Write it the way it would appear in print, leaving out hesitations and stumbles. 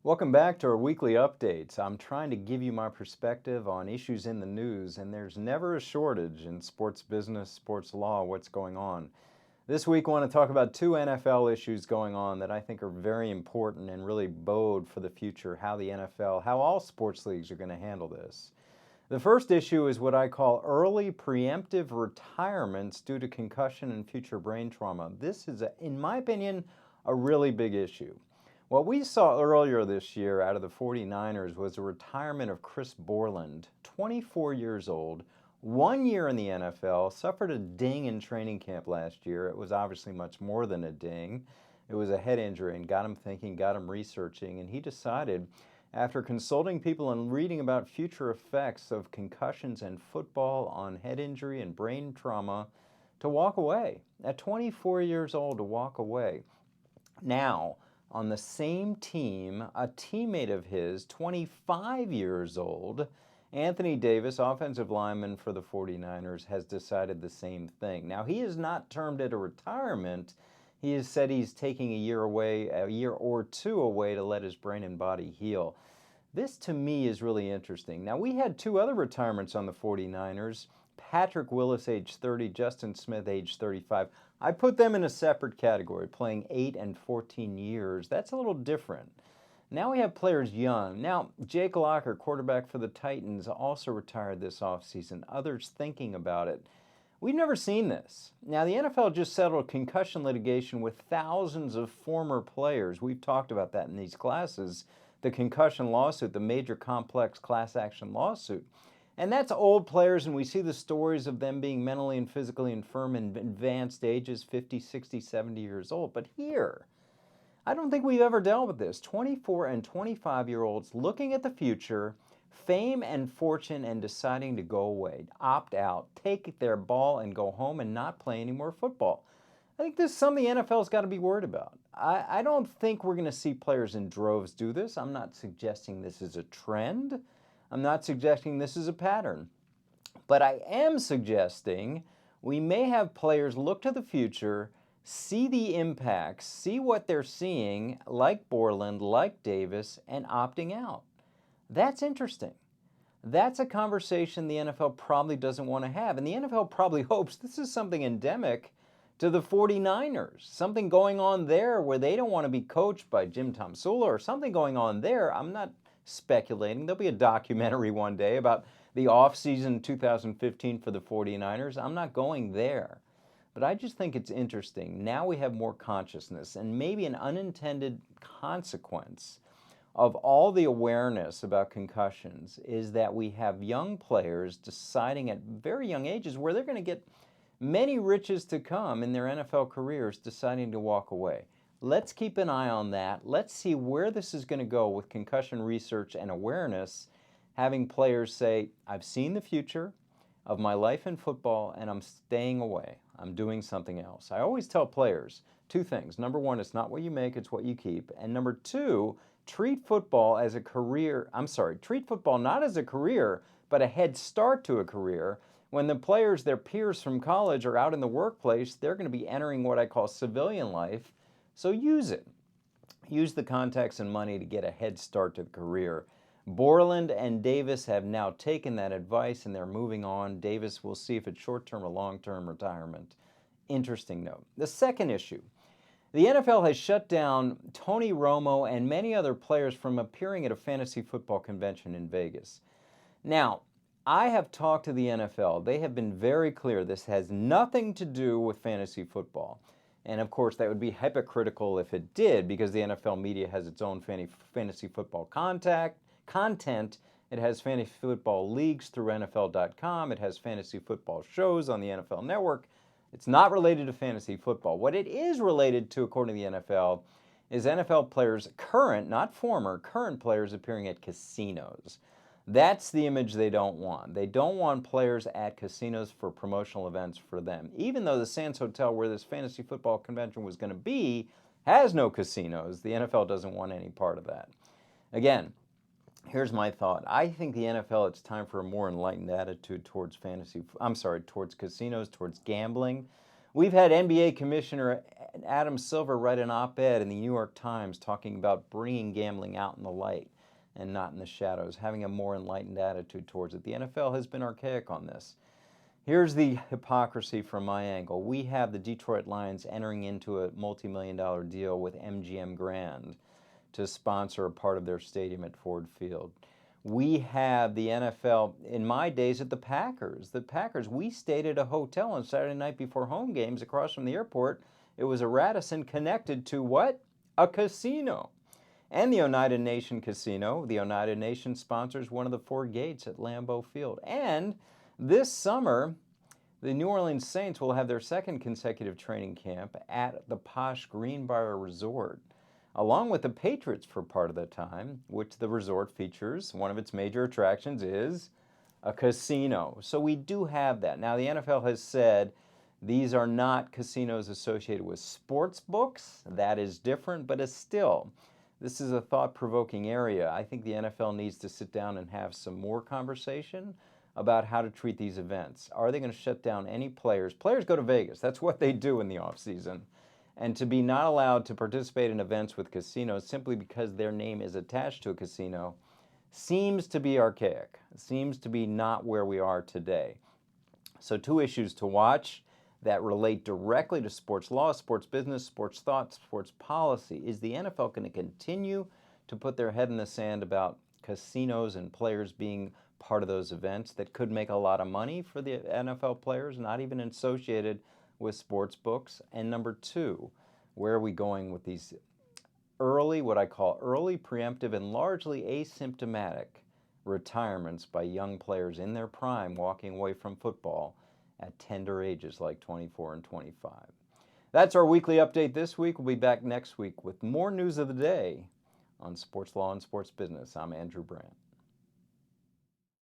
Welcome back to our weekly updates. I'm trying to give you my perspective on issues in the news, and there's never a shortage in sports business, sports law, what's going on. This week, I want to talk about two NFL issues going on that I think are very important and really bode for the future, how the NFL, how all sports leagues are going to handle this. The first issue is what I call early preemptive retirements due to concussion and future brain trauma. This is, in my opinion, a really big issue. What we saw earlier this year out of the 49ers was a retirement of Chris Borland, 24 years old, 1 year in the NFL, suffered a ding in training camp last year. It was obviously much more than a ding. It was a head injury and got him thinking, got him researching, and he decided, after consulting people and reading about future effects of concussions and football on head injury and brain trauma, to walk away. At 24 years old, to walk away. Now, on the same team, a teammate of his, 25 years old, Anthony Davis, offensive lineman for the 49ers, has decided the same thing. Now, he has not termed it a retirement. He has said he's taking a year away, a year or two away, to let his brain and body heal. This, to me, is really interesting. Now, we had two other retirements on the 49ers. Patrick Willis, age 30, Justin Smith, age 35. I put them in a separate category, playing 8 and 14 years. That's a little different. Now we have players young. Now, Jake Locker, quarterback for the Titans, also retired this offseason. Others thinking about it. We've never seen this. Now, the NFL just settled concussion litigation with thousands of former players. We've talked about that in these classes. The concussion lawsuit, the major complex class action lawsuit. And that's old players, and we see the stories of them being mentally and physically infirm in advanced ages, 50, 60, 70 years old. But here, I don't think we've ever dealt with this. 24 and 25-year-olds looking at the future, fame and fortune, and deciding to go away, opt out, take their ball and go home and not play any more football. I think this is something the NFL's got to be worried about. I don't think we're going to see players in droves do this. I'm not suggesting this is a trend. I'm not suggesting this is a pattern. But I am suggesting we may have players look to the future, see the impacts, see what they're seeing, like Borland, like Davis, and opting out. That's interesting. That's a conversation the NFL probably doesn't want to have. And the NFL probably hopes this is something endemic to the 49ers, something going on there where they don't want to be coached by Jim Tomsula, or something going on there. I'm not speculating. There'll be a documentary one day about the offseason 2015 for the 49ers. I'm not going there. But I just think it's interesting. Now we have more consciousness, and maybe an unintended consequence of all the awareness about concussions is that we have young players deciding at very young ages, where they're going to get many riches to come in their NFL careers, deciding to walk away. Let's keep an eye on that. Let's see where this is going to go with concussion research and awareness, having players say, I've seen the future of my life in football and I'm staying away. I'm doing something else. I always tell players two things. Number one, it's not what you make, it's what you keep. And number two, treat football as a career. Treat football not as a career, but a head start to a career. When the players, their peers from college, are out in the workplace, they're going to be entering what I call civilian life. So use it. Use the contacts and money to get a head start to the career. Borland and Davis have now taken that advice and they're moving on. Davis, we'll see if it's short-term or long-term retirement. Interesting note. The second issue. The NFL has shut down Tony Romo and many other players from appearing at a fantasy football convention in Vegas. Now, I have talked to the NFL. They have been very clear this has nothing to do with fantasy football. And of course, that would be hypocritical if it did, because the NFL media has its own fantasy football content. It has fantasy football leagues through NFL.com. It has fantasy football shows on the NFL Network. It's not related to fantasy football. What it is related to, according to the NFL, is NFL players, current, not former, current players appearing at casinos. That's the image they don't want. They don't want players at casinos for promotional events for them. Even though the Sands Hotel, where this fantasy football convention was going to be, has no casinos, the NFL doesn't want any part of that. Again, here's my thought. I think the NFL, it's time for a more enlightened attitude towards towards casinos, towards gambling. We've had NBA Commissioner Adam Silver write an op-ed in the New York Times talking about bringing gambling out in the light and not in the shadows, having a more enlightened attitude towards it. The NFL has been archaic on this. Here's the hypocrisy from my angle. We have the Detroit Lions entering into a multi-million-dollar deal with MGM Grand to sponsor a part of their stadium at Ford Field. We have the NFL, in my days at the Packers. The Packers, we stayed at a hotel on Saturday night before home games across from the airport. It was a Radisson connected to what? A casino. And the Oneida Nation Casino. The Oneida Nation sponsors one of the 4 gates at Lambeau Field. And this summer, the New Orleans Saints will have their 2nd consecutive training camp at the posh Greenbrier Resort, along with the Patriots for part of the time, which the resort features. One of its major attractions is a casino. So we do have that. Now, the NFL has said these are not casinos associated with sports books. That is different, but it's still, this is a thought-provoking area. I think the NFL needs to sit down and have some more conversation about how to treat these events. Are they going to shut down any players? Players go to Vegas. That's what they do in the off-season. And to be not allowed to participate in events with casinos simply because their name is attached to a casino seems to be archaic. It seems to be not where we are today. So 2 issues to watch that relate directly to sports law, sports business, sports thought, sports policy. Is the NFL going to continue to put their head in the sand about casinos and players being part of those events that could make a lot of money for the NFL players, not even associated with sports books? And number 2, where are we going with these early, what I call early, preemptive, and largely asymptomatic retirements by young players in their prime walking away from football at tender ages like 24 and 25? That's our weekly update this week. We'll be back next week with more news of the day on sports law and sports business. I'm Andrew Brandt.